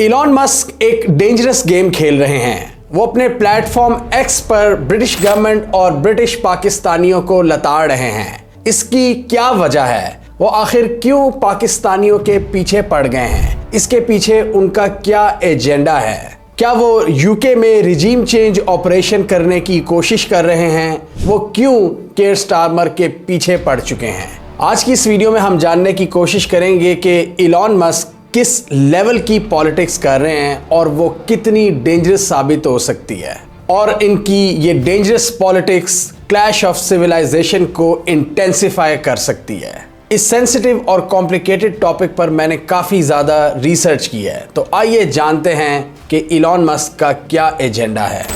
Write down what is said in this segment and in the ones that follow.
Elon Musk एक dangerous game खेल रहे हैं। वो अपने प्लेटफॉर्म एक्स पर ब्रिटिश गवर्नमेंट और ब्रिटिश पाकिस्तानियों को लताड़ रहे हैं। इसकी क्या वजह है? वो आखिर क्यों पाकिस्तानियों के पीछे पड़ गए हैं? इसके पीछे उनका क्या एजेंडा है? क्या वो यूके में रिजीम चेंज ऑपरेशन करने की कोशिश कर रहे हैं? वो क्यों केयर स्टारमर के पीछे पड़ चुके हैं? आज की इस वीडियो में हम जानने की कोशिश करेंगे कि इलॉन मस्क किस लेवल की पॉलिटिक्स कर रहे हैं और वो कितनी डेंजरस साबित हो सकती है, और इनकी ये dangerous politics clash of civilization को इंटेंसिफाई कर सकती है। इस सेंसिटिव और कॉम्प्लिकेटेड टॉपिक पर मैंने काफ़ी ज़्यादा रिसर्च की है, तो आइए जानते हैं कि इलॉन मस्क का क्या एजेंडा है।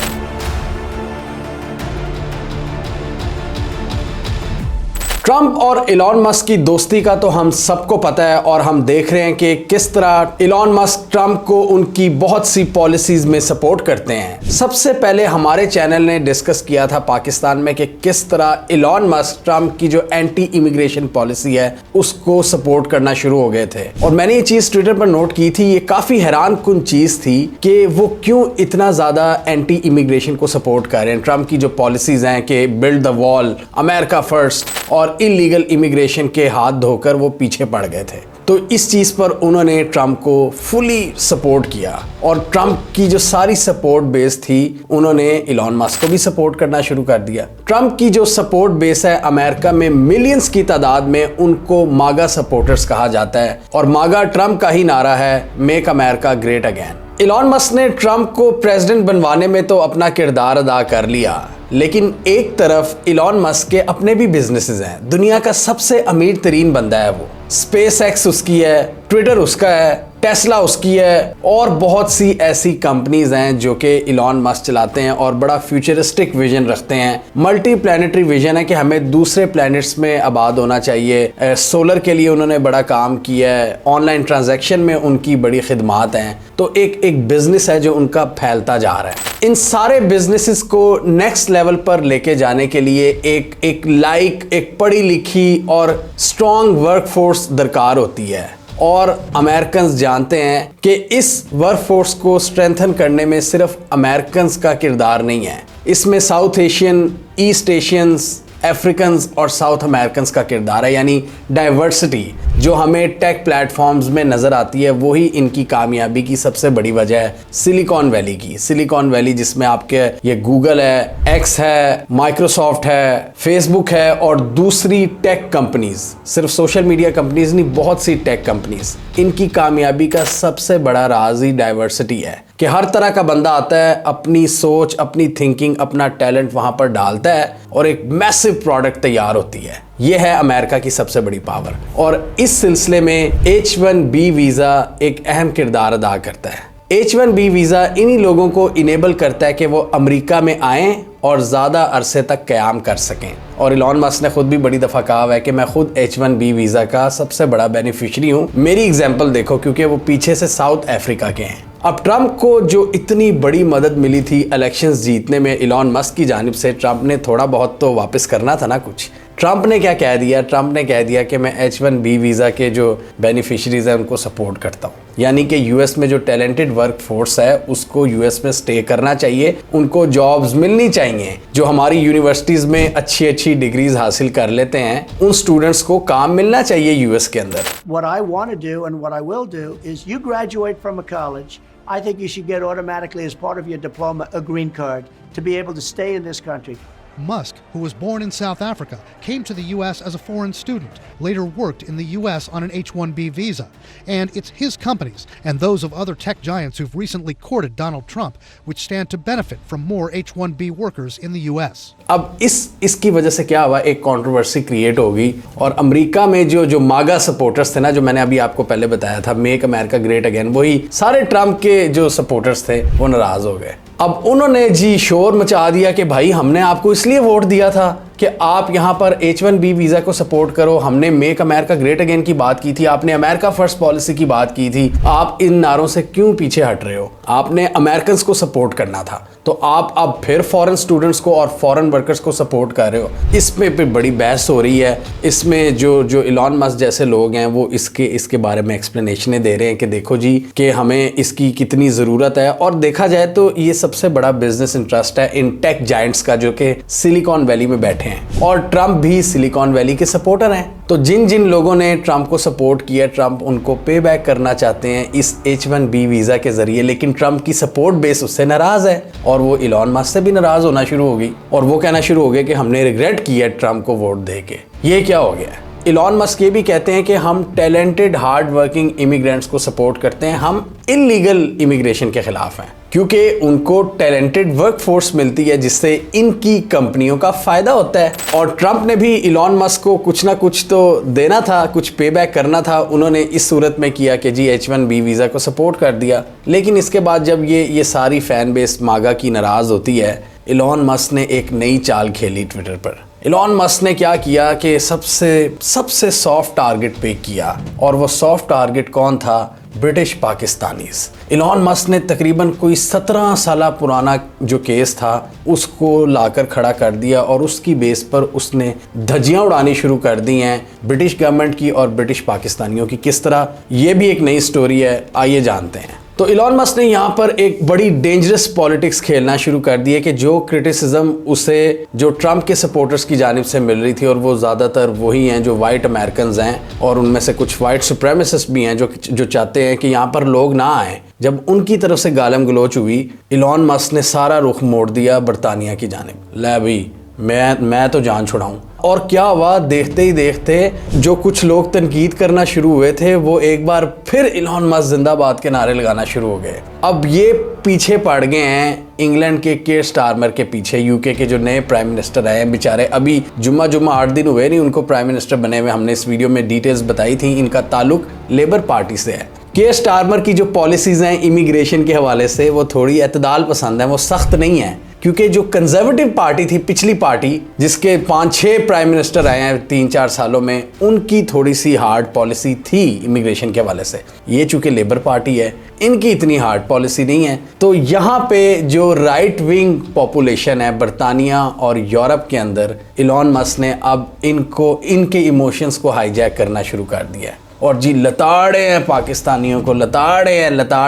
ट्रंप और इलॉन मस्क की दोस्ती का तो हम सबको पता है, और हम देख रहे हैं कि किस तरह इलॉन मस्क ट्रंप को उनकी बहुत सी पॉलिसीज में सपोर्ट करते हैं। सबसे पहले हमारे चैनल ने डिस्कस किया था पाकिस्तान में कि किस तरह इलॉन मस्क ट्रंप की जो एंटी इमिग्रेशन पॉलिसी है उसको सपोर्ट करना शुरू हो गए थे, और मैंने ये चीज़ ट्विटर पर नोट की थी। ये काफ़ी हैरानकुन चीज़ थी कि वो क्यों इतना ज़्यादा एंटी इमिग्रेशन को सपोर्ट कर रहे हैं। ट्रंप की जो पॉलिसीज हैं कि build the wall, America first और इलीगल इमिग्रेशन के हाथ धोकर वो पीछे पड़ गए थे। तो इस चीज़ पर उन्होंने ट्रंप को फुली सपोर्ट किया, और ट्रंप की जो सारी सपोर्ट बेस थी उन्होंने इलॉन मस्क को भी सपोर्ट करना शुरू कर दिया। ट्रंप की जो सपोर्ट बेस है अमेरिका में मिलियंस की तादाद में, उनको मागा सपोर्टर्स कहा जाता है, और मागा ट्रंप का ही नारा है, make America great again. Elon Musk ने ट्रंप को प्रेसिडेंट बनवाने में तो अपना किरदार अदा कर लिया, लेकिन एक तरफ इलॉन मस्क के अपने भी बिजनेसेस हैं। दुनिया का सबसे अमीर तरीन बंदा है वो। स्पेस एक्स उसकी है, ट्विटर उसका है, टेस्ला उसकी है, और बहुत सी ऐसी कंपनीज हैं जो कि इलॉन मस्क चलाते हैं और बड़ा फ्यूचरिस्टिक विजन रखते हैं। मल्टी प्लैनेटरी विजन है कि हमें दूसरे प्लैनेट्स में आबाद होना चाहिए। सोलर के लिए उन्होंने बड़ा काम किया है, ऑनलाइन ट्रांजैक्शन में उनकी बड़ी खिदमात हैं। तो एक बिजनेस है जो उनका फैलता जा रहा है। इन सारे बिजनेसेस को नेक्स्ट लेवल पर लेके जाने के लिए एक पढ़ी लिखी और स्ट्रॉन्ग वर्कफोर्स दरकार होती है, और अमेरिकन्स जानते हैं कि इस वर्कफोर्स को स्ट्रेंथन करने में सिर्फ अमेरिकन्स का किरदार नहीं है, इसमें south Asian, east Asians, Africans और साउथ अमेरिकन्स का किरदार है। यानी डाइवर्सिटी जो हमें टेक प्लेटफॉर्म्स में नज़र आती है, वही इनकी कामयाबी की सबसे बड़ी वजह है सिलिकॉन वैली की। सिलिकॉन वैली जिसमें आपके ये गूगल है, एक्स है, माइक्रोसॉफ्ट है, फेसबुक है, और दूसरी टेक कंपनीज, सिर्फ सोशल मीडिया कंपनीज नहीं, बहुत सी टेक कंपनीज, इनकी कामयाबी का सबसे बड़ा राज ही डाइवर्सिटी है कि हर तरह का बंदा आता है, अपनी सोच, अपनी थिंकिंग, अपना टैलेंट वहां पर डालता है, और एक मैसिव प्रोडक्ट तैयार होती है। यह है अमेरिका की सबसे बड़ी पावर, और इस सिलसिले में H1B वीज़ा एक अहम किरदार अदा करता है। H1B वीज़ा इन्हीं लोगों को इनेबल करता है कि वो अमेरिका में आएँ और ज़्यादा अरसे तक क़याम कर सकें। और इलॉन मस्क ने खुद भी बड़ी दफ़ा कहा है कि मैं खुद H1B वीज़ा का सबसे बड़ा बेनिफिशरी हूँ। मेरी एग्जाम्पल देखो, क्योंकि वो पीछे से साउथ अफ्रीका के हैं। अब ट्रंप को जो इतनी बड़ी मदद मिली थी इलेक्शंस जीतने में इलॉन मस्क की जानिब से, ट्रंप ने थोड़ा बहुत तो वापस करना था ना कुछ। ट्रंप ने क्या कह दिया? ट्रंप ने कह दिया कि मैं H1B वीज़ा के जो बेनिफिशरीज हैं उनको सपोर्ट करता हूँ। यानी कि यूएस में जो टैलेंटेड वर्क फोर्स है उसको यूएस में स्टे करना चाहिए, उनको जॉब्स मिलनी चाहिए। जो हमारी यूनिवर्सिटीज़ में अच्छी अच्छी डिग्रीज हासिल कर लेते हैं, उन स्टूडेंट्स को काम मिलना चाहिए यूएस के अंदर। What I want to do and what I will do is you graduate from a college, I think you should get automatically as part of your diploma a green card to be able to stay in this country. Musk, who was born in South Africa, came to the U.S. as a foreign student, later worked in the U.S. on an H-1B visa. And it's his companies and those of other tech giants who've recently courted Donald Trump which stand to benefit from more H-1B workers in the U.S. अब इसकी वजह से क्या हुआ, एक controversy create होगी, और America में जो मागा सपोर्टर्स थे ना, जो मैंने अभी आपको पहले बताया था, मेक अमेरिका ग्रेट अगेन, वही सारे ट्रंप के जो सपोर्टर्स थे वो नाराज हो गए। अब उन्होंने जी शोर मचा दिया कि भाई हमने आपको इसलिए वोट दिया था कि आप यहाँ पर H1B वीज़ा को सपोर्ट करो। हमने मेक अमेरिका ग्रेट अगेन की बात की थी, आपने अमेरिका फर्स्ट पॉलिसी की बात की थी, आप इन नारों से क्यों पीछे हट रहे हो? आपने अमेरिकन को सपोर्ट करना था, तो आप अब फिर फॉरेन स्टूडेंट्स को और फॉरेन वर्कर्स को सपोर्ट कर रहे हो। इसमें पे बड़ी बहस हो रही है। इसमें जो इलॉन मस्क जैसे लोग हैं वो इसके बारे में एक्सप्लेनेशनें दे रहे हैं कि देखो जी कि हमें इसकी कितनी ज़रूरत है। और देखा जाए तो ये सबसे बड़ा बिजनेस इंटरेस्ट है इन टेक जायंट्स का, जो कि सिलिकॉन वैली में बैठे हैं, और ट्रंप भी सिलिकॉन वैली के सपोर्टर हैं। तो जिन जिन लोगों ने ट्रंप को सपोर्ट किया, ट्रंप उनको पे बैक करना चाहते हैं इस H1B वीज़ा के ज़रिए, लेकिन ट्रंप की सपोर्ट बेस उससे नाराज़ है और वो इलॉन मस्क से भी नाराज़ होना शुरू हो गई और वो कहना शुरू हो गया कि हमने रिग्रेट किया ट्रंप को वोट दे के। ये क्या हो गया? इलॉन मस्क ये भी कहते हैं कि हम टैलेंटेड हार्ड वर्किंग इमिग्रेंट्स को सपोर्ट करते हैं, हम इलीगल इमिग्रेशन के खिलाफ हैं, क्योंकि उनको टैलेंटेड वर्कफोर्स मिलती है जिससे इनकी कंपनियों का फायदा होता है। और ट्रंप ने भी इलॉन मस्क को कुछ ना कुछ तो देना था, कुछ पे बैक करना था। उन्होंने इस सूरत में किया कि जी H1B वीज़ा को सपोर्ट कर दिया। लेकिन इसके बाद जब ये सारी फैन बेस मागा की नाराज़ होती है, इलॉन मस्क ने एक नई चाल खेली ट्विटर पर। इलॉन मस्क ने क्या किया कि सबसे सॉफ्ट टारगेट पे किया, और वो सॉफ्ट टारगेट कौन था? British Pakistanis. इलॉन मस्क ने तकरीबन कोई 17 साल पुराना जो केस था उसको लाकर खड़ा कर दिया और उसकी बेस पर उसने धज्जियां उड़ानी शुरू कर दी हैं ब्रिटिश गवर्नमेंट की और ब्रिटिश पाकिस्तानियों की। किस तरह? ये भी एक नई स्टोरी है, आइए जानते हैं। तो इलॉन मस्क ने यहाँ पर एक बड़ी डेंजरस पॉलिटिक्स खेलना शुरू कर दी है कि जो क्रिटिसिज्म उसे जो ट्रंप के सपोर्टर्स की जानिब से मिल रही थी, और वो ज़्यादातर वही हैं जो वाइट अमेरिकन हैं, और उनमें से कुछ वाइट सुप्रेमिसिस्ट भी हैं जो चाहते हैं कि यहाँ पर लोग ना आएँ। जब उनकी तरफ से गालम गलोच हुई, इलॉन मस्क ने सारा रुख मोड़ दिया बरतानिया की जानिब। ले भाई मैं तो जान छुड़ाऊं। और क्या हुआ? देखते ही देखते जो कुछ लोग तनकीद करना शुरू हुए थे वो एक बार फिर इलॉन मस्क जिंदाबाद के नारे लगाना शुरू हो गए। अब ये पीछे पड़ गए हैं इंग्लैंड के केयर स्टारमर के पीछे। यूके के जो नए प्राइम मिनिस्टर आए हैं, बेचारे अभी जुम्मा 8 दिन हुए नहीं उनको प्राइम मिनिस्टर बने हुए। हमने इस वीडियो में डिटेल्स बताई थी। इनका ताल्लुक लेबर पार्टी से है। केयर स्टारमर की जो पॉलिसीज़ हैं इमिग्रेशन के हवाले से वो थोड़ी एतदाल पसंद है, वो सख्त नहीं है, क्योंकि जो कंजर्वेटिव पार्टी थी, पिछली पार्टी जिसके 5-6 प्राइम मिनिस्टर आए हैं 3-4 सालों में, उनकी थोड़ी सी हार्ड पॉलिसी थी इमिग्रेशन के हवाले से। ये चूंकि लेबर पार्टी है, इनकी इतनी हार्ड पॉलिसी नहीं है। तो यहाँ पे जो राइट विंग पॉपुलेशन है बरतानिया और यूरोप के अंदर, इलॉन मस्क ने अब इनके इमोशंस को हाईजैक करना शुरू कर दिया है और जी लताड़े हैं पाकिस्तानियों को, लताड़े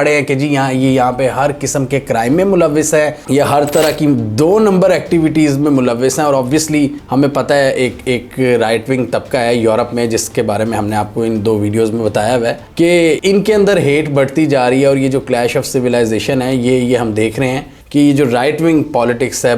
हैं कि जी यहाँ पे हर किस्म के क्राइम में मुलविस है, ये हर तरह की 2 नंबर एक्टिविटीज़ में मुलविस हैं। और ऑब्वियसली हमें पता है एक राइट विंग तबका है यूरोप में, जिसके बारे में हमने आपको इन 2 वीडियोज़ में बताया हुआ है कि इनके अंदर हेट बढ़ती जा रही है। और ये जो क्लैश ऑफ सिविलाइजेशन है ये हम देख रहे हैं कि ये जो राइट विंग पॉलिटिक्स है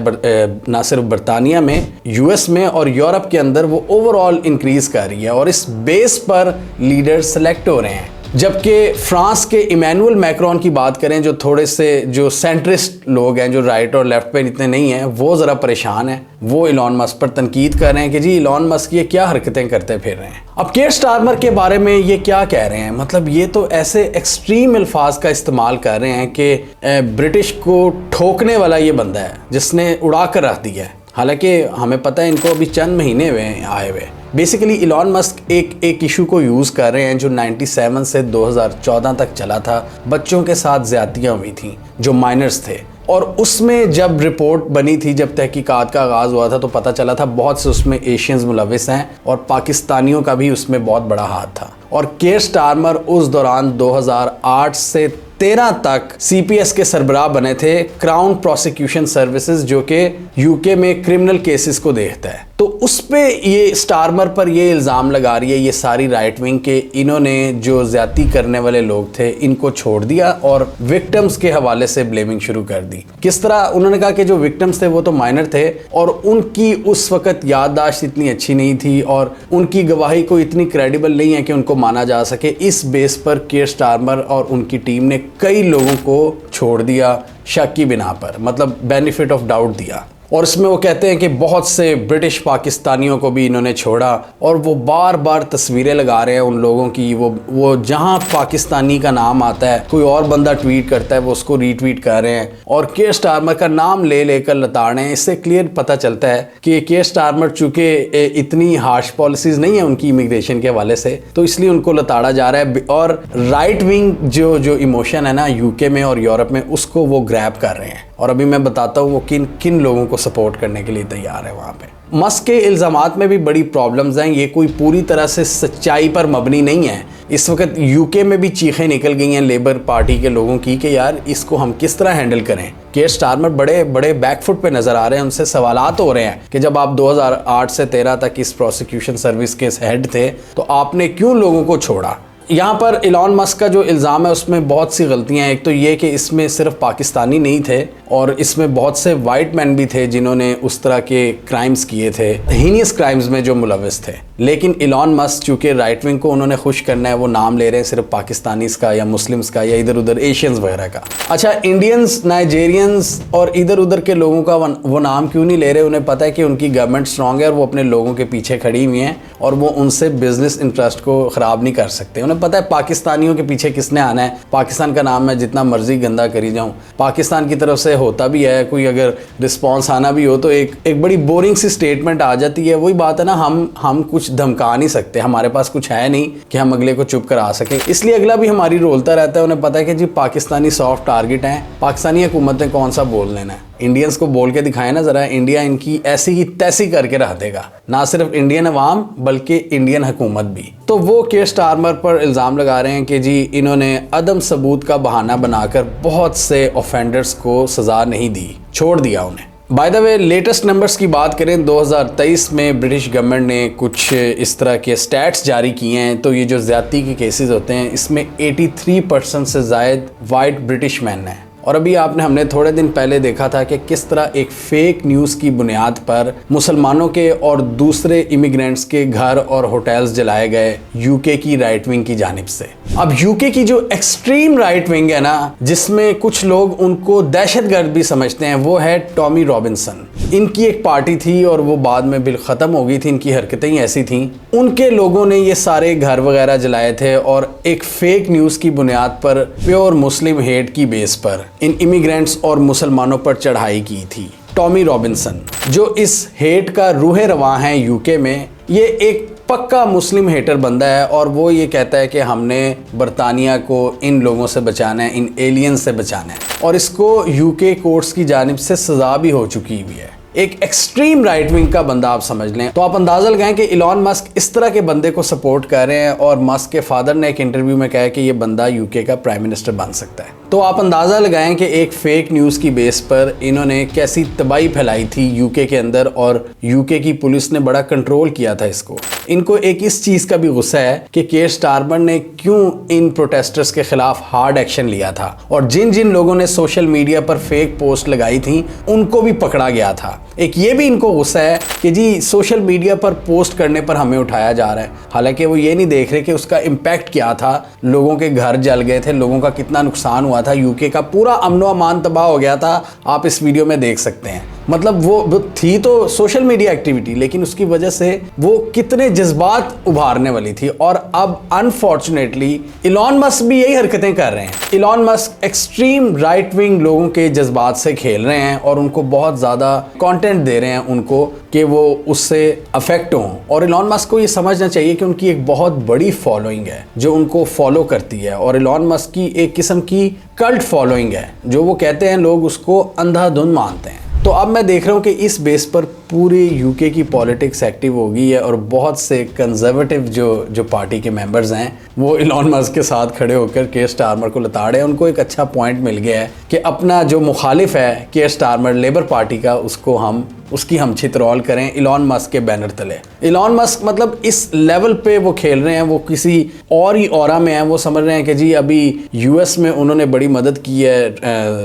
ना सिर्फ बरतानिया में, यूएस में और यूरोप के अंदर, वो ओवरऑल इंक्रीज कर रही है और इस बेस पर लीडर सेलेक्ट हो रहे हैं। जबकि फ्रांस के इमैनुअल मैक्रोन की बात करें, जो थोड़े से जो सेंट्रिस्ट लोग हैं, जो राइट और लेफ्ट पे इतने नहीं हैं, वो ज़रा परेशान हैं। वो इलॉन मस्क पर तनकीद कर रहे हैं कि जी इलॉन मस्क ये क्या हरकतें करते फिर रहे हैं। अब केयर स्टारमर के बारे में ये क्या कह रहे हैं? मतलब ये तो ऐसे एक्सट्रीम अल्फाज का इस्तेमाल कर रहे हैं कि ब्रिटिश को ठोकने वाला ये बंदा है जिसने उड़ा कर रख दिया है। हालांकि हमें पता है इनको अभी चंद महीने हुए आए हुए। बेसिकली इलॉन मस्क एक इशू को यूज़ कर रहे हैं जो 97 से 2014 तक चला था। बच्चों के साथ ज़्यादतियाँ हुई थी जो माइनर्स थे, और उसमें जब रिपोर्ट बनी थी, जब तहकीकात का आगाज़ हुआ था, तो पता चला था बहुत से उसमें एशियंस मुलविस हैं और पाकिस्तानियों का भी उसमें बहुत बड़ा हाथ था। और केयर स्टारमर उस दौरान 2008 से 13 तक CPS के सरबराह बने थे, क्राउन प्रोसिक्यूशन सर्विसेज, जो कि यूके में क्रिमिनल केसेस को देखता है। तो उस पे ये स्टारमर पर ये इल्ज़ाम लगा रही है ये सारी राइट विंग के इन्होंने जो ज्यादती करने वाले लोग थे इनको छोड़ दिया और विक्टिम्स के हवाले से ब्लेमिंग शुरू कर दी। किस तरह? उन्होंने कहा कि जो विक्टिम्स थे वो तो माइनर थे और उनकी उस वक्त याददाश्त इतनी अच्छी नहीं थी और उनकी गवाही को इतनी क्रेडिबल नहीं है कि उनको माना जा सके। इस बेस पर केयर स्टारमर और उनकी टीम ने कई लोगों को छोड़ दिया शक की बिना पर, मतलब बेनिफिट ऑफ डाउट दिया। और इसमें वो कहते हैं कि बहुत से ब्रिटिश पाकिस्तानियों को भी इन्होंने छोड़ा, और वो बार बार तस्वीरें लगा रहे हैं उन लोगों की। वो जहां पाकिस्तानी का नाम आता है, कोई और बंदा ट्वीट करता है, वो उसको रीट्वीट कर रहे हैं और केयर स्टारमर का नाम ले लेकर लताड़ रहे हैं। इससे क्लियर पता चलता है कि केयर स्टारमर चूंकि इतनी हार्श पॉलिसीज नहीं है उनकी इमिग्रेशन के हवाले से, तो इसलिए उनको लताड़ा जा रहा है। और राइट विंग जो इमोशन है ना यूके में और यूरोप में, उसको वो ग्रैब कर रहे हैं। और अभी मैं बताता हूँ वो किन किन लोगों को सपोर्ट करने के लिए तैयार है वहाँ पे। मस्क के इल्ज़ामात में भी बड़ी प्रॉब्लम्स हैं, ये कोई पूरी तरह से सच्चाई पर मबनी नहीं है। इस वक्त यूके में भी चीखें निकल गई हैं लेबर पार्टी के लोगों की कि यार इसको हम किस तरह हैंडल करें। केयर स्टारमर बड़े बड़े बैकफुट पे नज़र आ रहे हैं, उनसे सवालात हो रहे हैं कि जब आप 2008 से 13 तक इस प्रोसिक्यूशन सर्विस के हेड थे तो आपने क्यों लोगों को छोड़ा। यहाँ पर इलॉन मस्क का जो इल्ज़ाम है उसमें बहुत सी गलतियाँ हैं। एक तो ये कि इसमें सिर्फ पाकिस्तानी नहीं थे और इसमें बहुत से वाइट मैन भी थे जिन्होंने उस तरह के क्राइम्स किए थे, हीनियस क्राइम्स में जो मुलविस थे। लेकिन इलॉन मस्क चूँकि राइट विंग को उन्होंने खुश करना है, वो नाम ले रहे हैं सिर्फ पाकिस्तानीज़ का या मुस्लिम्स का या इधर उधर एशियंस वगैरह का। अच्छा, इंडियंस, नाइजेरियंस और इधर उधर के लोगों का वो नाम क्यों नहीं ले रहे? उन्हें पता है कि उनकी गवर्नमेंट स्ट्रांग है और वो अपने लोगों के पीछे खड़ी हुई हैं और वो उनसे बिजनेस इंटरेस्ट को ख़राब नहीं कर सकते। उन्हें पता है पाकिस्तानियों के पीछे किसने आना है, पाकिस्तान का नाम मैं जितना मर्जी गंदा करी जाऊँ, पाकिस्तान की तरफ से होता भी है, कोई अगर रिस्पॉन्स आना भी हो तो एक बड़ी बोरिंग सी स्टेटमेंट आ जाती है। वही बात है ना, हम कुछ धमका नहीं सकते, हमारे पास कुछ है नहीं कि हम अगले को चुप करा सकें, इसलिए अगला भी हमारी रोलता रहता है। उन्हें पता है कि जी पाकिस्तानी सॉफ्ट टारगेट हैं, पाकिस्तानी हुकूमत ने कौन सा बोल लेना है। इंडियंस को बोल के दिखाए ना ज़रा, इंडिया इनकी ऐसी ही तैसी करके रख देगा, ना सिर्फ इंडियन अवाम बल्कि इंडियन हुकूमत भी। तो वो केयर स्टारमर पर इल्ज़ाम लगा रहे हैं कि जी इन्होंने अदम सबूत का बहाना बनाकर बहुत से ऑफेंडर्स को सज़ा नहीं दी, छोड़ दिया उन्हें। By the way, latest numbers की बात करें 2023 में ब्रिटिश गवर्नमेंट ने कुछ इस तरह के स्टैट्स जारी किए हैं, तो ये जो ज़्यादती के केसेस होते हैं इसमें 83% से ज़ायद वाइट ब्रिटिश मैन हैं। और अभी हमने थोड़े दिन पहले देखा था कि किस तरह एक फेक न्यूज़ की बुनियाद पर मुसलमानों के और दूसरे इमिग्रेंट्स के घर और होटल्स जलाए गए यूके की राइट विंग की जानिब से। अब यूके की जो एक्सट्रीम राइट विंग है ना, जिसमें कुछ लोग उनको दहशतगर्द भी समझते हैं, वो है टॉमी रॉबिन्सन। इनकी एक पार्टी थी और वो बाद में बिल ख़त्म हो गई थी, इनकी हरकतें ही ऐसी थीं। उनके लोगों ने ये सारे घर वगैरह जलाए थे और एक फेक न्यूज़ की बुनियाद पर प्योर मुस्लिम हेट की बेस पर इन इमिग्रेंट्स और मुसलमानों पर चढ़ाई की थी। टॉमी रॉबिन्सन जो इस हेट का रूहे रवां है यूके में, ये एक पक्का मुस्लिम हेटर बंदा है और वो ये कहता है कि हमने बरतानिया को इन लोगों से बचाना है, इन एलियन से बचाना है, और इसको यूके कोर्ट्स की जानिब से सज़ा भी हो चुकी हुई है। एक एक्सट्रीम राइट विंग का बंदा आप समझ लें। तो आप अंदाज़ा लगाएं कि इलॉन मस्क इस तरह के बंदे को सपोर्ट कर रहे हैं और मस्क के फादर ने एक इंटरव्यू में कहा कि ये बंदा यूके का प्राइम मिनिस्टर बन सकता है। तो आप अंदाज़ा लगाएं कि एक फेक न्यूज़ की बेस पर इन्होंने कैसी तबाही फैलाई थी यूके के अंदर, और यूके की पुलिस ने बड़ा कंट्रोल किया था इसको। इनको एक इस चीज़ का भी गुस्सा है कि केयर स्टारमर ने क्यों इन प्रोटेस्टर्स के खिलाफ हार्ड एक्शन लिया था, और जिन जिन लोगों ने सोशल मीडिया पर फेक पोस्ट लगाई थी उनको भी पकड़ा गया था। एक ये भी इनको गुस्सा है कि जी सोशल मीडिया पर पोस्ट करने पर हमें उठाया जा रहा है, हालांकि वो ये नहीं देख रहे कि उसका इम्पैक्ट क्या था। लोगों के घर जल गए थे, लोगों का कितना नुकसान हुआ था, यूके का पूरा अमनो अमान तबाह हो गया था। आप इस वीडियो में देख सकते हैं। मतलब वो थी तो सोशल मीडिया एक्टिविटी, लेकिन उसकी वजह से वो कितने जज्बात उभारने वाली थी। और अब अनफॉर्चुनेटली इलॉन मस्क भी यही हरकतें कर रहे हैं। Elon Musk extreme right wing लोगों के जज्बात से खेल रहे हैं और उनको बहुत ज़्यादा कंटेंट दे रहे हैं उनको कि वो उससे अफेक्ट हों। और इलॉन मस्क को ये समझना चाहिए कि उनकी एक बहुत बड़ी फॉलोइंग है जो उनको फॉलो करती है, और इलॉन मस्क की एक किस्म की कल्ट फॉलोइंग है, जो वो कहते हैं लोग उसको अंधाधुंध मानते हैं। तो अब मैं देख रहा हूँ कि इस बेस पर पूरी यूके की पॉलिटिक्स एक्टिव हो गई है और बहुत से कंजर्वेटिव जो पार्टी के मेंबर्स हैं वो इलॉन मस्क के साथ खड़े होकर केयर स्टारमर को लताड़े हैं। उनको एक अच्छा पॉइंट मिल गया है कि अपना जो मुखालिफ है केयर स्टारमर लेबर पार्टी का, उसकी हम छितरौल करें इलॉन मस्क के बैनर तले। इलॉन मस्क मतलब इस लेवल पे वो खेल रहे हैं, वो किसी और ही ऑरा में हैं। वो समझ रहे हैं कि जी अभी यूएस में उन्होंने बड़ी मदद की है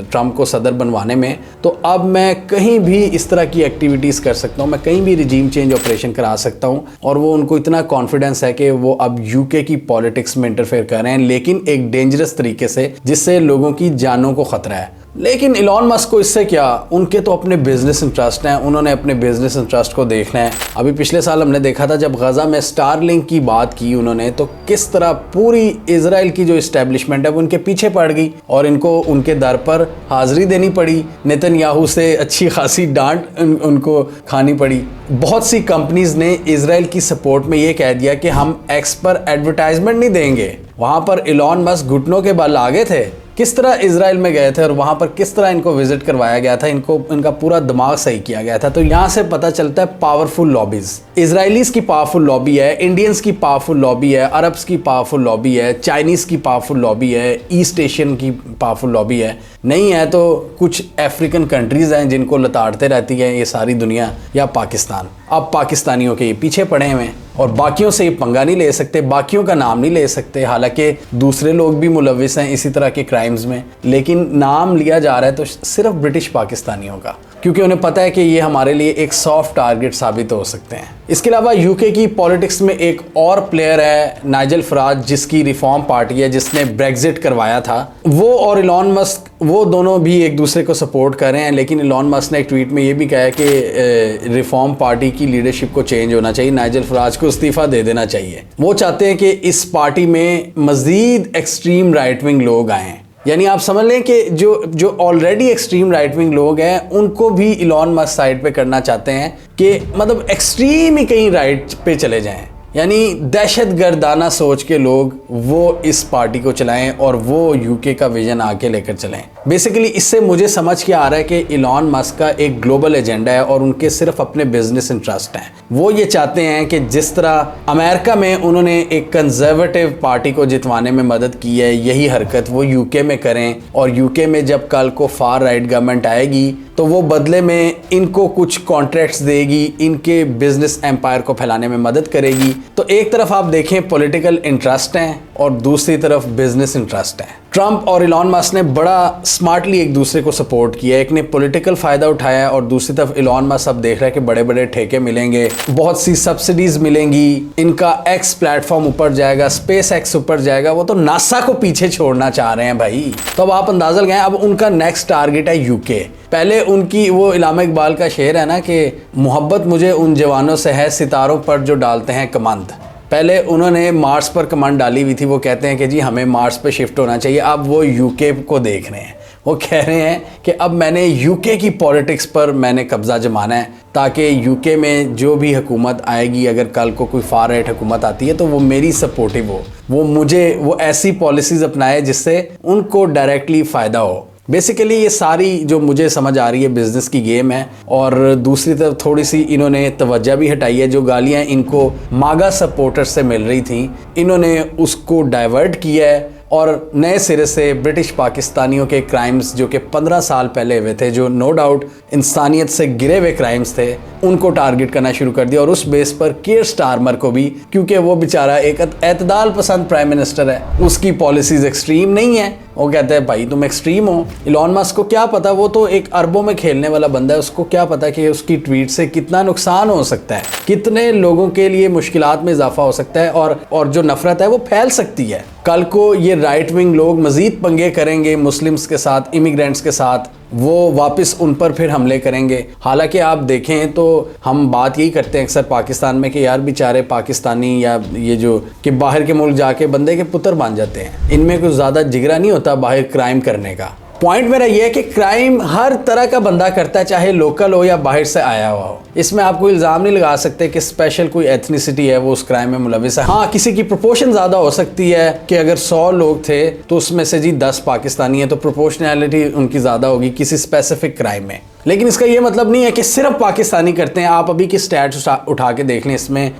ट्रंप को सदर बनवाने में, तो अब मैं कहीं भी इस तरह की एक्टिविटीज़ कर सकता हूँ, मैं कहीं भी रिजीम चेंज ऑपरेशन करा सकता हूँ। और वो उनको इतना कॉन्फिडेंस है कि वो अब यूके की पॉलिटिक्स में इंटरफेयर कर रहे हैं, लेकिन एक डेंजरस तरीके से जिससे लोगों की जानों को खतरा है। लेकिन इलॉन मस्क को इससे क्या, उनके तो अपने बिजनेस इंटरेस्ट हैं, उन्होंने अपने बिजनेस इंटरेस्ट को देखना है। अभी पिछले साल हमने देखा था जब गजा में स्टारलिंक की बात की उन्होंने, तो किस तरह पूरी इजराइल की जो इस्टेब्लिशमेंट है वो उनके पीछे पड़ गई और इनको उनके दर पर हाजिरी देनी पड़ी, नेतन्याहू से अच्छी खासी डांट उनको खानी पड़ी। बहुत सी कंपनीज ने इजराइल की सपोर्ट में ये कह दिया कि हम एक्स पर एडवर्टाइजमेंट नहीं देंगे। वहां पर इलॉन मस्क घुटनों के बल आगे थे, किस तरह इजराइल में गए थे और वहां पर किस तरह इनको विजिट करवाया गया था, इनका पूरा दिमाग सही किया गया था। तो यहां से पता चलता है पावरफुल लॉबीज, इजरायलीज की पावरफुल लॉबी है, इंडियंस की पावरफुल लॉबी है, अरब्स की पावरफुल लॉबी है, चाइनीज की पावरफुल लॉबी है, ईस्ट एशियन की पावरफुल लॉबी है। नहीं है तो कुछ अफ्रीकन कंट्रीज हैं जिनको लताड़ते रहती है ये सारी दुनिया, या पाकिस्तान। अब पाकिस्तानियों के ये पीछे पड़े हुए हैं और बाकियों से ये पंगा नहीं ले सकते, बाकियों का नाम नहीं ले सकते। हालांकि दूसरे लोग भी मुलविस हैं इसी तरह के क्राइम्स में, लेकिन नाम लिया जा रहा है तो सिर्फ ब्रिटिश पाकिस्तानियों का, क्योंकि उन्हें पता है कि ये हमारे लिए एक सॉफ्ट टारगेट साबित हो सकते हैं। इसके अलावा यूके की पॉलिटिक्स में एक और प्लेयर है नाइजल फराज, जिसकी रिफॉर्म पार्टी है, जिसने ब्रेग्जिट करवाया था। वो और इलॉन मस्क वो दोनों भी एक दूसरे को सपोर्ट कर रहे हैं, लेकिन इलॉन मस्क ने एक ट्वीट में ये भी कहा है कि रिफॉर्म पार्टी की लीडरशिप को चेंज होना चाहिए, नाइजल फराज को इस्तीफा दे देना चाहिए। वो चाहते हैं कि इस पार्टी में मजीद एक्सट्रीम राइट विंग लोग आएँ, यानी आप समझ लें कि जो ऑलरेडी एक्सट्रीम राइट विंग लोग हैं उनको भी इलॉन मस्क साइड पे करना चाहते हैं कि मतलब एक्सट्रीम ही कहीं राइट पे चले जाएं, यानी दहशत गर्दाना सोच के लोग वो इस पार्टी को चलाएं और वो यूके का विजन आके लेकर चलें। बेसिकली इससे मुझे समझ के आ रहा है कि इलॉन मस्क का एक ग्लोबल एजेंडा है और उनके सिर्फ अपने बिजनेस इंटरेस्ट हैं। वो ये चाहते हैं कि जिस तरह अमेरिका में उन्होंने एक कंजर्वेटिव पार्टी को जितवाने में मदद की है, यही हरकत वो यूके में करें, और यूके में जब कल को फार राइट गवर्नमेंट आएगी तो वो बदले में इनको कुछ कॉन्ट्रैक्ट्स देगी, इनके बिजनेस एम्पायर को फैलाने में मदद करेगी। तो एक तरफ आप देखें पॉलिटिकल इंटरेस्ट हैं और दूसरी तरफ बिजनेस इंटरेस्ट है। ट्रंप और इलॉन मस्क ने बड़ा स्मार्टली एक दूसरे को सपोर्ट किया, एक ने पॉलिटिकल फायदा उठाया है और दूसरी तरफ इलॉन मस्क अब देख रहा है कि बड़े बड़े ठेके मिलेंगे, बहुत सी सब्सिडीज मिलेंगी, इनका एक्स प्लेटफॉर्म ऊपर जाएगा, स्पेस एक्स ऊपर जाएगा। वो तो नासा को पीछे छोड़ना चाह रहे हैं भाई। तो अब आप अंदाजा लगाएं, अब उनका नेक्स्ट टारगेट है यूके। पहले उनकी वो इलामा इकबाल का शेर है ना कि मोहब्बत मुझे उन जवानों से है सितारों पर जो डालते हैं कमांद। पहले उन्होंने मार्स पर कमांड डाली हुई थी, वो कहते हैं कि जी हमें मार्स पे शिफ्ट होना चाहिए। अब वो यूके को देख रहे हैं, वो कह रहे हैं कि अब मैंने यूके की पॉलिटिक्स पर मैंने कब्जा जमाना है, ताकि यूके में जो भी हुकूमत आएगी, अगर कल को कोई फार राइट हुकूमत आती है तो वो मेरी सपोर्टिव हो, वो ऐसी पॉलिसीज़ अपनाए जिससे उनको डायरेक्टली फ़ायदा हो। बेसिकली ये सारी जो मुझे समझ आ रही है बिजनेस की गेम है। और दूसरी तरफ थोड़ी सी इन्होंने तवज्जो भी हटाई है, जो गालियां इनको मागा सपोर्टर्स से मिल रही थी इन्होंने उसको डाइवर्ट किया है और नए सिरे से ब्रिटिश पाकिस्तानियों के क्राइम्स जो कि 15 साल पहले हुए थे, जो नो डाउट इंसानियत से गिरे हुए क्राइम्स थे, उनको टारगेट करना शुरू कर दिया। और उस बेस पर कीयर स्टारमर को भी, क्योंकि वो बेचारा एक एतदाल पसंद प्राइम मिनिस्टर है, उसकी पॉलिसीज एक्सट्रीम नहीं है। वो कहते हैं भाई तुम एक्सट्रीम हो। इलॉन मस्क को क्या पता, वो तो एक अरबों में खेलने वाला बंदा है, उसको क्या पता कि उसकी ट्वीट से कितना नुकसान हो सकता है, कितने लोगों के लिए मुश्किलात में इजाफा हो सकता है और जो नफरत है वो फैल सकती है। कल को ये राइट विंग लोग मजीद पंगे करेंगे मुस्लिम्स के साथ, इमिग्रेंट्स के साथ, वो वापस उन पर फिर हमले करेंगे। हालांकि आप देखें तो हम बात यही करते हैं अक्सर पाकिस्तान में कि यार बेचारे पाकिस्तानी या ये जो कि बाहर के मुल्क जाके बंदे के पुत्र बन जाते हैं, इनमें कुछ ज़्यादा जिगरा नहीं होता बाहर क्राइम करने का। पॉइंट मेरा ये है कि क्राइम हर तरह का बंदा करता है, चाहे लोकल हो या बाहर से आया हुआ हो। इसमें आप कोई इल्ज़ाम नहीं लगा सकते कि स्पेशल कोई एथनिसिटी है वो उस क्राइम में मुलविस है। हाँ, किसी की प्रोपोर्शन ज़्यादा हो सकती है कि अगर 100 लोग थे तो उसमें से जी 10 पाकिस्तानी है, तो प्रोपोर्शनैलिटी उनकी ज़्यादा होगी किसी स्पेसिफिक क्राइम में। लेकिन इसका ये मतलब नहीं है कि सिर्फ पाकिस्तानी करते हैं। आप अभी की स्टैट्स उठा के देख लें,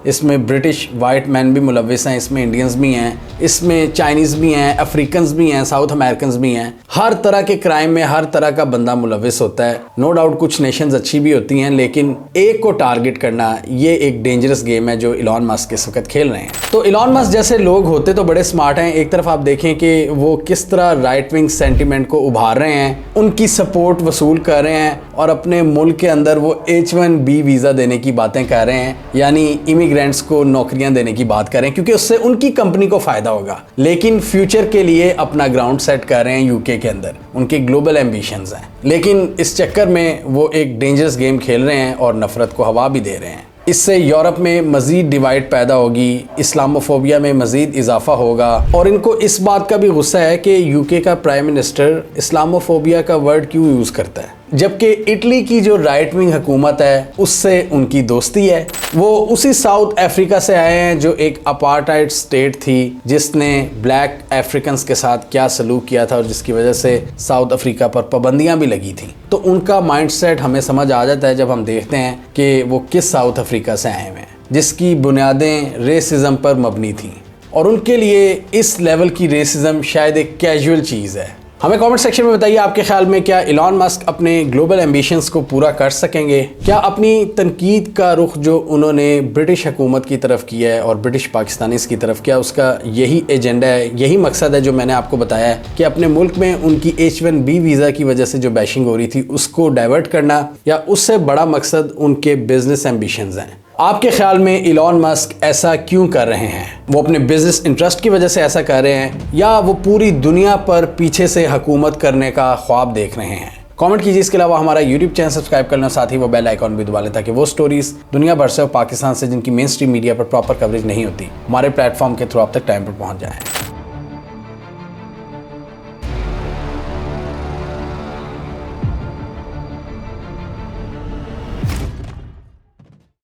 इसमें ब्रिटिश वाइट मैन भी मुलविस हैं, इसमें इंडियंस भी हैं, इसमें चाइनीज़ भी हैं, अफ्रीकन्स भी हैं, साउथ अमेरिकन्स भी हैं। हर तरह के क्राइम में हर तरह का बंदा मुलविस होता है। नो डाउट कुछ नेशंस अच्छी भी होती हैं, लेकिन एक को टारगेट करना ये एक डेंजरस गेम है जो इलॉन मस्क इस वक्त खेल रहे हैं। तो इलॉन मस्क जैसे लोग होते तो बड़े स्मार्ट हैं। एक तरफ आप देखें कि वो किस तरह राइट विंग सेंटिमेंट को उभार रहे हैं, उनकी सपोर्ट वसूल कर रहे हैं और अपने मुल्क के अंदर वो H1B वीज़ा देने की बातें कर रहे हैं, यानी इमिग्रेंट्स को नौकरियां देने की बात कर रहे हैं, क्योंकि उससे उनकी कंपनी को फ़ायदा होगा। लेकिन फ्यूचर के लिए अपना ग्राउंड सेट कर रहे हैं यूके के अंदर, उनके ग्लोबल एम्बिशंस हैं। लेकिन इस चक्कर में वो एक डेंजरस गेम खेल रहे हैं और नफ़रत को हवा भी दे रहे हैं। इससे यूरोप में मज़ीद डिवाइड पैदा होगी, इस्लामोफोबिया में मज़ीद इजाफा होगा और इनको इस बात का भी गुस्सा है कि यूके का प्राइम मिनिस्टर इस्लामोफोबिया का वर्ड क्यों यूज़ करता है, जबकि इटली की जो राइट विंग हुकूमत है उससे उनकी दोस्ती है। वो उसी साउथ अफ्रीका से आए हैं जो एक अपार्टाइड स्टेट थी, जिसने ब्लैक अफ्रीकन्स के साथ क्या सलूक किया था और जिसकी वजह से साउथ अफ्रीका पर पाबंदियां भी लगी थी। तो उनका माइंडसेट हमें समझ आ जाता है जब हम देखते हैं कि वो किस साउथ अफ्रीका से आए हुए हैं, जिसकी बुनियादें रेसिज्म पर मबनी थी और उनके लिए इस लेवल की रेसिज्म शायद एक कैजुअल चीज़ है। हमें कमेंट सेक्शन में बताइए आपके ख्याल में क्या इलॉन मस्क अपने ग्लोबल एम्बिशंस को पूरा कर सकेंगे? क्या अपनी तनकीद का रुख जो उन्होंने ब्रिटिश हुकूमत की तरफ किया है और ब्रिटिश पाकिस्तानीज की तरफ, क्या उसका यही एजेंडा है, यही मकसद है जो मैंने आपको बताया है कि अपने मुल्क में उनकी H1B वीज़ा की वजह से जो बैशिंग हो रही थी उसको डाइवर्ट करना, या उससे बड़ा मकसद उनके बिजनेस एम्बिशंस हैं? आपके ख्याल में इलॉन मस्क ऐसा क्यों कर रहे हैं? वो अपने बिजनेस इंटरेस्ट की वजह से ऐसा कर रहे हैं या वो पूरी दुनिया पर पीछे से हुकूमत करने का ख्वाब देख रहे हैं? कमेंट कीजिए। इसके अलावा हमारा यूट्यूब चैनल सब्सक्राइब करना, साथ ही वो बेल आइकॉन भी दबा लें ताकि वो स्टोरीज दुनिया भर से और पाकिस्तान से जिनकी मेन स्ट्रीम मीडिया पर प्रॉपर कवरेज नहीं होती, हमारे प्लेटफॉर्म के थ्रू आप तक टाइम पर पहुंच जाए।